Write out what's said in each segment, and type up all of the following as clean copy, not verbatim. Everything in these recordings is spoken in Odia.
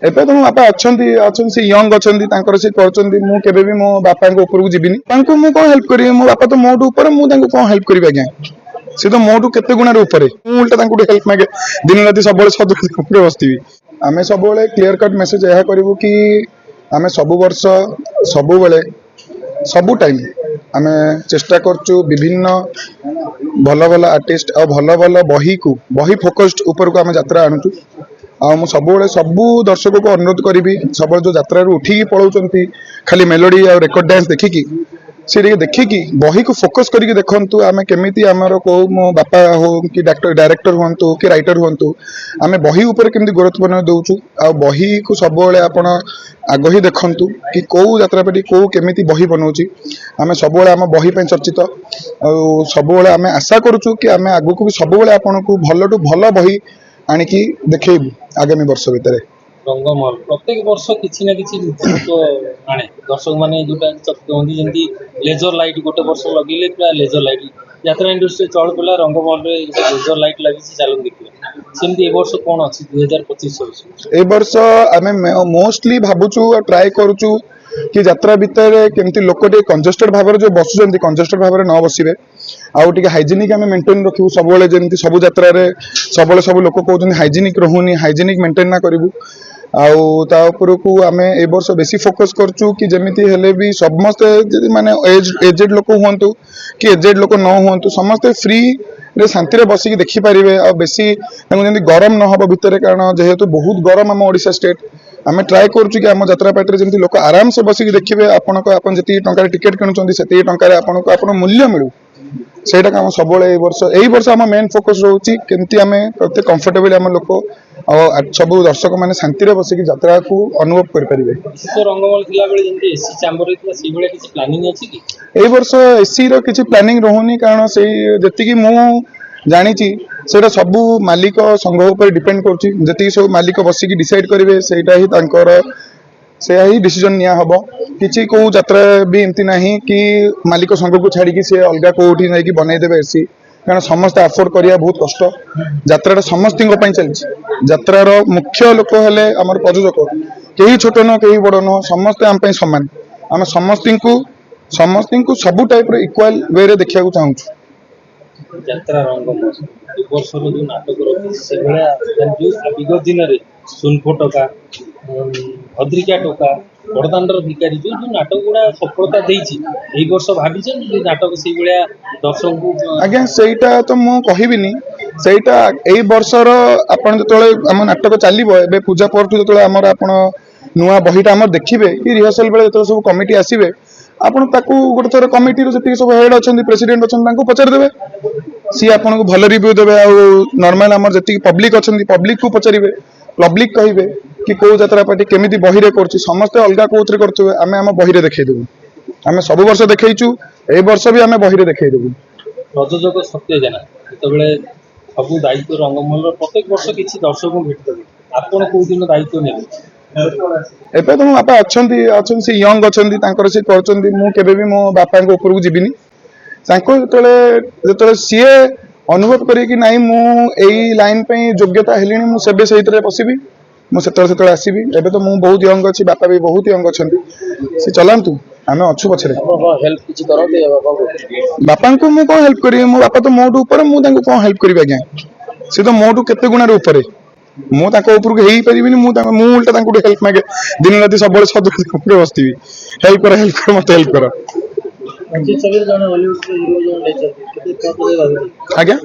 ଏବେ ତ ମୋ ବାପା ଅଛନ୍ତି ସେ ୟଙ୍ଗ ଅଛନ୍ତି ତାଙ୍କର ସେ କରୁଛନ୍ତି ମୁଁ କେବେ ବି ମୋ ବାପାଙ୍କ ଉପରକୁ ଯିବିନି ତାଙ୍କୁ ମୁଁ କଣ ହେଲ୍ପ କରିବି ମୋ ବାପା ତ ମୋଠୁ ଉପରେ ମୁଁ ତାଙ୍କୁ କଣ ହେଲ୍ପ କରିବି ଆଜ୍ଞା ସେ ତ ମୋଠୁ କେତେ ଗୁଣାରେ ଉପରେ ମୁଁ ଉଲ୍ଟା ତାଙ୍କୁ ହେଲ୍ପ ମାଗେ ଦିନ ରାତି ସବୁବେଳେ ସଦରେ ବସିଥିବି ଆମେ ସବୁବେଳେ କ୍ଲିୟର କଟ୍ ମେସେଜ ଏହା କରିବୁ କି ଆମେ ସବୁ ବର୍ଷ ସବୁବେଳେ ସବୁ ଟାइम ଆମେ ଚେଷ୍ଟା କରୁଛୁ ବିଭିନ୍ନ ଭଲ ଭଲ ଆର୍ଟିଷ୍ଟ ଆଉ ଭଲ ଭଲ ବହି ଫୋକସ୍ଡ ଉପରକୁ ଆମେ ଯାତ୍ରା ଆଣୁଛୁ ଆଉ ମୁଁ ସବୁବେଳେ ସବୁ ଦର୍ଶକଙ୍କୁ ଅନୁରୋଧ କରିବି ସବୁବେଳେ ଯୋଉ ଯାତ୍ରାରୁ ଉଠିକି ପଳାଉଛନ୍ତି ଖାଲି ମେଲୋଡି ଆଉ ରେକର୍ଡ ଡ୍ୟାନ୍ସ ଦେଖିକି ସେ ଟିକେ ଦେଖିକି ବହିକୁ ଫୋକସ୍ କରିକି ଦେଖନ୍ତୁ ଆମେ କେମିତି ଆମର କୋଉ ମୋ ବାପା ହଉ କି ଡାଇରେକ୍ଟର ହୁଅନ୍ତୁ କି ରାଇଟର ହୁଅନ୍ତୁ ଆମେ ବହି ଉପରେ କେମିତି ଗୁରୁତ୍ୱପୂର୍ଣ୍ଣ ଦଉଛୁ ଆଉ ବହିକୁ ସବୁବେଳେ ଆପଣ ଆଗ ହିଁ ଦେଖନ୍ତୁ କି କୋଉ ଯାତ୍ରାପାର୍ଟି କୋଉ କେମିତି ବହି ବନଉଛି ଆମେ ସବୁବେଳେ ଆମ ବହି ପାଇଁ ଚର୍ଚ୍ଚିତ ଆଉ ସବୁବେଳେ ଆମେ ଆଶା କରୁଛୁ କି ଆମେ ଆଗକୁ ବି ସବୁବେଳେ ଆପଣଙ୍କୁ ଭଲଠୁ ଭଲ ବହି ଆଣିକି ଦେଖେଇବୁ ଆଗାମୀ ବର୍ଷ ଭିତରେ ରଙ୍ଗମହଲ ପ୍ରତ୍ୟେକ ବର୍ଷ କିଛି ନା କିଛି ନୂତନତ୍ୱ ଆଣେ ଦର୍ଶକ ମାନେ ଯୋଉଟା ଚକିତ ହୁଅନ୍ତି ଯେମିତି ଲେଜର ଲାଇଟ୍ ଗୋଟେ ବର୍ଷ ଲଗେଇଲେ ପୁରା ଲେଜର ଲାଇଟ୍ ଯାତ୍ରା ଇଣ୍ଡଷ୍ଟ୍ରି ଚଳ ପିଲା ରଙ୍ଗମହଲରେ ଲେଜର ଲାଇଟ୍ ଲାଗିଛି ଚାଲୁ ଦେଖିବା ସେମିତି ଏ ବର୍ଷ କଣ ଅଛି 2025 ଏ ବର୍ଷ ଆମେ ମୋଷ୍ଟଲି ଭାବୁଛୁ ଟ୍ରାଏ କରୁଛୁ କି ଯାତ୍ରା ଭିତରେ କେମିତି ଲୋକ ଟିକେ କଂଜେଷ୍ଟେଡ ଭାବରେ ଯୋଉ ବସୁଛନ୍ତି କଂଜେଷ୍ଟେଡ ଭାବରେ ନ ବସିବେ ଆଉ ଟିକେ ହାଇଜେନିକ ଆମେ ମେଣ୍ଟେନ ରଖିବୁ ସବୁବେଳେ ଯେମିତି ସବୁ ଯାତ୍ରାରେ ସବୁବେଳେ ସବୁ ଲୋକ କହୁଛନ୍ତି ହାଇଜେନିକ ରହୁନି ହାଇଜେନିକ ମେଣ୍ଟେନ ନା କରିବୁ ଆଉ ତା ଉପରକୁ ଆମେ ଏ ବର୍ଷ ବେଶୀ ଫୋକସ କରୁଛୁ କି ଯେମିତି ହେଲେ ବି ସମସ୍ତେ ଯଦି ମାନେ ଏଜେଡ ଲୋକ ହୁଅନ୍ତୁ କି ଏଜେଡ ଲୋକ ନ ହୁଅନ୍ତୁ ସମସ୍ତେ ଫ୍ରି ରେ ଶାନ୍ତିରେ ବସିକି ଦେଖିପାରିବେ ଆଉ ବେଶୀ ତାଙ୍କୁ ଯେମିତି ଗରମ ନ ହବ ଭିତରେ କାରଣ ଯେହେତୁ ବହୁତ ଗରମ ଆମ ଓଡ଼ିଶା ଷ୍ଟେଟ୍ ଆମେ ଟ୍ରାଏ କରୁଛୁ କି ଆମ ଯାତ୍ରା ପାର୍ଟିରେ ଯେମିତି ଲୋକ ଆରାମସେ ବସିକି ଦେଖିବେ ଆପଣ ଯେତିକି ଟଙ୍କାରେ ଟିକେଟ୍ କିଣୁଛନ୍ତି ସେତିକି ଟଙ୍କାରେ ଆପଣଙ୍କୁ ମୂଲ୍ୟ ମିଳୁ ସେଇଟାକୁ ଆମ ସବୁବେଳେ ଏଇ ବର୍ଷ ଆମ ମେନ୍ ଫୋକସ୍ ରହୁଛି କେମିତି ଆମେ କେତେ କମ୍ଫର୍ଟେବଲି ଆମ ଲୋକ ଆଉ ସବୁ ଦର୍ଶକ ମାନେ ଶାନ୍ତିରେ ବସିକି ଯାତ୍ରାକୁ ଅନୁଭବ କରିପାରିବେ ରଙ୍ଗମହଲ ଥିଲାବେଳେ ଯେମିତି ଏସି ଚାମ୍ବର ହେଇଥିଲା ସେଇଭଳିଆ କିଛି ପ୍ଲାନିଂ ଅଛି କି ଏଇ ବର୍ଷ ଏସି ର କିଛି ପ୍ଲାନିଂ ରହୁନି କାରଣ ସେଇ ଯେତିକି ମୁଁ ଜାଣିଛି ସେଇଟା ସବୁ ମାଲିକ ସଂଘ ଉପରେ ଡିପେଣ୍ଡ କରୁଛି ଯେତିକି ସବୁ ମାଲିକ ବସିକି ଡିସାଇଡ୍ କରିବେ ସେଇଟା ହିଁ ତାଙ୍କର ସେୟା ହିଁ ଡିସିଜନ ନିଆ ହବ କିଛି କୋଉ ଯାତ୍ରା ବି ଏମିତି ନାହିଁ କି ମାଲିକ ସଂଘକୁ ଛାଡିକି ସେ ଅଲଗା କୋଉଠି ଯାଇକି ବନେଇଦେବେ ଏସି କାରଣ ସମସ୍ତେ ଆଫୋର୍ଡ କରିବା ବହୁତ କଷ୍ଟ ଯାତ୍ରାଟା ସମସ୍ତଙ୍କ ପାଇଁ ଚାଲିଛି ଯାତ୍ରାର ମୁଖ୍ୟ ଲୋକ ହେଲେ ଆମର ପ୍ରଯୋଜକ କେହି ଛୋଟ ନୁହଁ କେହି ବଡ ନୁହଁ ସମସ୍ତେ ଆମ ପାଇଁ ସମାନ ଆମେ ସମସ୍ତଙ୍କୁ ସବୁ ଟାଇପର ଇକ୍ୱାଲ ୱେରେ ଦେଖିବାକୁ ଚାହୁଁଛୁ ଯାତ୍ରା ରଙ୍ଗମହଲ ଏ ବର୍ଷର ଯୋଉ ନାଟକ ରଖିଛି ସେଭଳିଆ ବିଗତ ଦିନରେ ସୁନଫୋ ଟକା ଭଦ୍ରିକା ଟୋକା ବଡଦାଣ୍ଡର ଭିକାରୀ ଯୋଉ ଯୋଉ ନାଟକ ଗୁଡା ସଫଳତା ଦେଇଛି ଏଇ ବର୍ଷ ଭାବିଛନ୍ତି ନାଟକ ସେଇଭଳିଆ ଦର୍ଶକଙ୍କୁ ଆଜ୍ଞା ସେଇଟା ତ ମୁଁ କହିବିନି ସେଇଟା ଏଇ ବର୍ଷର ଆପଣ ଯେତେବେଳେ ଆମ ନାଟକ ଚାଲିବ ଏବେ ପୂଜା ପରଠୁ ଯେତେବେଳେ ଆମର ଆପଣ ନୂଆ ବହିଟା ଆମର ଦେଖିବେ କି ରିହର୍ସାଲ ବେଳେ ଯେତେବେଳେ ସବୁ କମିଟି ଆସିବେ ଆପଣ ତାକୁ ଗୋଟେ ଥର କମିଟିର ଯେତିକି ସବୁ ହେଡ୍ ଅଛନ୍ତି ପ୍ରେସିଡେଣ୍ଟ ଅଛନ୍ତି ତାଙ୍କୁ ପଚାରିଦେବେ ସିଏ ଆପଣଙ୍କୁ ଭଲ ରିଭ୍ୟୁ ଦେବେ ଆଉ ନର୍ମାଲ ଆମର ଯେତିକି ପବ୍ଲିକ ଅଛନ୍ତି ପବ୍ଲିକକୁ ପଚାରିବେ ପବ୍ଲିକ କହିବେ କି କୋଉ ଯାତ୍ରା ପାର୍ଟି କେମିତି ବହିରେ କରୁଛି ସମସ୍ତେ ଅଲଗା କୋଉଥିରେ କରୁଥିବେ ଆମେ ଆମ ବହିରେ ଦେଖେଇଦେବୁ ଆମେ ସବୁ ବର୍ଷ ଦେଖେଇଛୁ ଏଇ ବର୍ଷ ବି ଆମେ ବହିରେ ଦେଖେଇଦେବୁ ପ୍ରଯୋଜକ ସତ୍ୟ ଜେନା ଯେତେବେଳେ ସବୁ ଦାୟିତ୍ୱ ରଙ୍ଗମହଲର ପ୍ରତ୍ୟେକ ବର୍ଷ କିଛି ଦର୍ଶକଙ୍କୁ ଭେଟିଦେବେ ଆପଣ କୋଉ ଦିନ ଦାୟିତ୍ୱ ନେବେ ଏବେ ତ ମୋ ବାପା ଅଛନ୍ତି ସେ ୟଙ୍ଗ ଅଛନ୍ତି ତାଙ୍କର ସେ କରୁଛନ୍ତି ମୁଁ କେବେ ବି ମୋ ବାପାଙ୍କ ଉପରକୁ ଯିବିନି ତାଙ୍କୁ ଯେତେବେଳେ ସିଏ ଅନୁଭବ କରିବେ କି ନାଇଁ ମୁଁ ଏଇ ଲାଇନ ପାଇଁ ଯୋଗ୍ୟତା ହେଲିଣି ମୁଁ ସେବେ ସେଇଥିରେ ବସିବି ମୁଁ ସେତେବେଳେ ଆସିବି ଏବେ ତ ମୁଁ ବହୁତ ୟଙ୍ଗ ଅଛି ବାପା ବି ବହୁତ ୟଙ୍ଗ ଅଛନ୍ତି ସେ ଚଲାନ୍ତୁ ଆମେ ଅଛୁ ପଛରେ ବାପାଙ୍କୁ ମୁଁ କଣ ହେଲ୍ପ କରିବି ମୋ ବାପା ତ ମୋଠୁ ଉପରେ ମୁଁ ତାଙ୍କୁ କଣ ହେଲ୍ପ କରିବି ଆଜ୍ଞା ସେ ତ ମୋଠୁ କେତେ ଗୁଣାରେ ଉପରେ ମୁଁ ତାଙ୍କ ଉପରକୁ ହେଇପାରିବିନି ମୁଁ ଉଲ୍ଟା ତାଙ୍କୁ ହେଲ୍ପ ମାଗେ ଦିନ ରାତି ସବୁବେଳେ ସଦରେ ବସିଥିବି ହେଲ୍ପ କର ମତେ ହେଲ୍ପ କର ଆଜ୍ଞା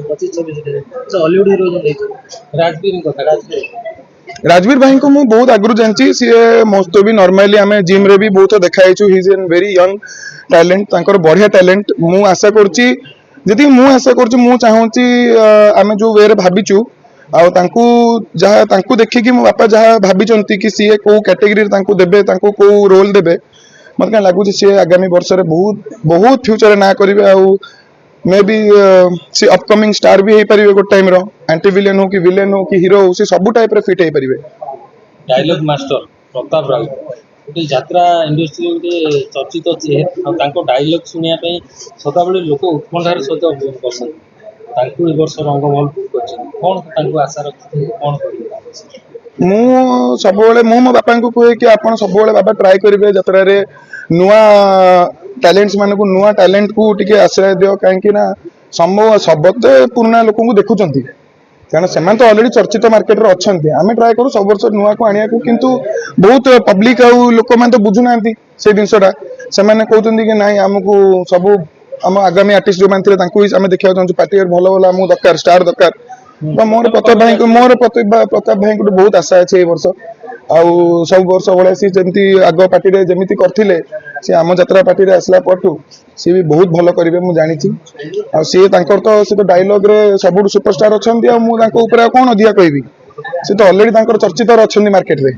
ରାଜବୀର ଭାଇଙ୍କୁ ମୁଁ ବହୁତ ଆଗରୁ ଜାଣିଛି ସିଏ ମୋଷ୍ଟ ବି ନର୍ମାଲି ଆମେ ଜିମ୍ରେ ବି ବହୁତ ଦେଖା ହେଇଛୁ ହି ଇଜ ଭେରି ୟଙ୍ଗ ଟ୍ୟାଲେଣ୍ଟ ତାଙ୍କର ବଢିଆ ଟ୍ୟାଲେଣ୍ଟ ମୁଁ ଆଶା କରୁଛି ଯେତିକି ମୁଁ ଆଶା କରୁଛି ମୁଁ ଚାହୁଁଛି ଆମେ ଯୋଉ ୱେରେ ଭାବିଛୁ ଆଉ ତାଙ୍କୁ ଦେଖିକି ମୋ ବାପା ଯାହା ଭାବିଛନ୍ତି କି ସିଏ କୋଉ କ୍ୟାଟେଗୋରୀରେ ତାଙ୍କୁ ଦେବେ ତାଙ୍କୁ କୋଉ ରୋଲ ଦେବେ ମତେ କାଇଁ ଲାଗୁଛି ସିଏ ଆଗାମୀ ବର୍ଷରେ ବହୁତ ବହୁତ ଫ୍ୟୁଚରରେ ନାଁ କରିବେ ଆଉ ମେ ବି ସେ ଅପକମିଂ ଷ୍ଟାର ବି ହେଇପାରିବେ ଗୋଟେ ଟାଇମର ଆଣ୍ଟି ଭିଲେନ ହଉ କି ଭିଲେନ ହଉ କି ହିରୋ ହଉ ସେ ସବୁ ଟାଇପର ଫିଟ୍ ହେଇପାରିବେ ଡାଇଲଗ ମାଷ୍ଟର ପ୍ରତାପ ରାଉତ ଗୋଟେ ଯାତ୍ରା ଇଣ୍ଡଷ୍ଟ୍ରିରେ ଗୋଟେ ଚର୍ଚ୍ଚିତ ଚେହେରା ଆଉ ତାଙ୍କ ଡାଇଲଗ ଶୁଣିବା ପାଇଁ ସଦାବେଳେ ଲୋକ ଉତ୍କଣ୍ଠାର ସହିତ ବସନ୍ତି ତାଙ୍କୁ ଏ ବର୍ଷ ରଙ୍ଗମହଲ ବୁକ୍ କରିଛନ୍ତି କଣ ତାଙ୍କୁ ଆଶା ରଖିଛନ୍ତି କଣ କରିବେ ମୁଁ ସବୁବେଳେ ମୋ ବାପାଙ୍କୁ କୁହେ କି ଆପଣ ସବୁବେଳେ ବାପା ଟ୍ରାଏ କରିବେ ଯାତ୍ରାରେ ନୂଆ ଟ୍ୟାଲେଣ୍ଟସ୍ ମାନଙ୍କୁ ନୂଆ ଟ୍ୟାଲେଣ୍ଟକୁ ଟିକେ ଆଶ୍ରୟ ଦିଅ କାହିଁକି ନା ସମସ୍ତେ ପୁରୁଣା ଲୋକଙ୍କୁ ଦେଖୁଛନ୍ତି କାରଣ ସେମାନେ ତ ଅଲରେଡି ଚର୍ଚ୍ଚିତ ମାର୍କେଟରେ ଅଛନ୍ତି ଆମେ ଟ୍ରାଏ କରୁ ସବୁ ବର୍ଷ ନୂଆକୁ ଆଣିବାକୁ କିନ୍ତୁ ବହୁତ ପବ୍ଲିକ ଆଉ ଲୋକମାନେ ତ ବୁଝୁନାହାନ୍ତି ସେଇ ଜିନିଷଟା ସେମାନେ କହୁଛନ୍ତି କି ନାଇଁ ଆମକୁ ସବୁ ଆମ ଆଗାମୀ ଆର୍ଟିଷ୍ଟ ଯୋଉମାନେ ଥିଲେ ତାଙ୍କୁ ହିଁ ଆମେ ଦେଖିବାକୁ ଚାହୁଁଛୁ ପାର୍ଟିରେ ଭଲ ଭଲ ଆମକୁ ଦରକାର ଷ୍ଟାର ଦରକାର ତ ମୋର ପ୍ରତାପ ଭାଇଙ୍କଠୁ ବହୁତ ଆଶା ଅଛି ଏଇ ବର୍ଷ ଆଉ ସବୁ ବର୍ଷ ଭଳିଆ ସିଏ ଯେମିତି ଆଗ ପାର୍ଟିରେ ଯେମିତି କରିଥିଲେ ସିଏ ଆମ ଯାତ୍ରା ପାର୍ଟିରେ ଆସିଲା ପରଠୁ ସିଏ ବି ବହୁତ ଭଲ କରିବେ ମୁଁ ଜାଣିଛି ଆଉ ସିଏ ତାଙ୍କର ତ ସେ ତ ଡାଇଲଗରେ ସବୁଠୁ ସୁପରଷ୍ଟାର ଅଛନ୍ତି ଆଉ ମୁଁ ତାଙ୍କ ଉପରେ ଆଉ କଣ ଅଧିକା କହିବି ସେ ତ ଅଲରେଡି ତାଙ୍କର ଚର୍ଚ୍ଚିତରେ ଅଛନ୍ତି ମାର୍କେଟରେ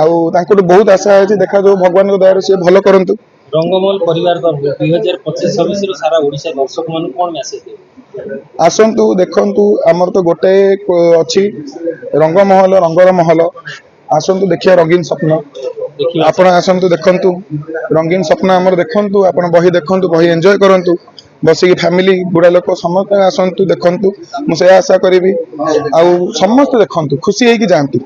ଆଉ ତାଙ୍କଠୁ ବହୁତ ଆଶା ଅଛି ଦେଖାଯାଉ ଭଗବାନଙ୍କ ଦୟାରୁ ସିଏ ଭଲ କରନ୍ତୁ। ରଙ୍ଗମହଲ ପରିବାର ତରଫରୁ 2025-26 ସାରା ଓଡିଶା ଦର୍ଶକ ମାନଙ୍କୁ କଣ ମେସେଜ ଦେବେ? ଆସନ୍ତୁ ଦେଖନ୍ତୁ ଆମର ତ ଗୋଟେ ଅଛି ରଙ୍ଗମହଲ ରଙ୍ଗର ମହଲ ଆସନ୍ତୁ ଦେଖିବା ରଙ୍ଗୀନ ସ୍ୱପ୍ନ ଦେଖିବା ଆପଣ ଆସନ୍ତୁ ଦେଖନ୍ତୁ ରଙ୍ଗୀନ ସ୍ୱପ୍ନ ଆମର ଦେଖନ୍ତୁ ଆପଣ ବହି ଦେଖନ୍ତୁ ବହି ଏନ୍ଜୟ କରନ୍ତୁ ବସିକି ଫ୍ୟାମିଲି ବୁଢା ଲୋକ ସମସ୍ତେ ଆସନ୍ତୁ ଦେଖନ୍ତୁ ମୁଁ ସେୟା ଆଶା କରିବି ଆଉ ସମସ୍ତେ ଦେଖନ୍ତୁ ଖୁସି ହେଇକି ଯାଆନ୍ତୁ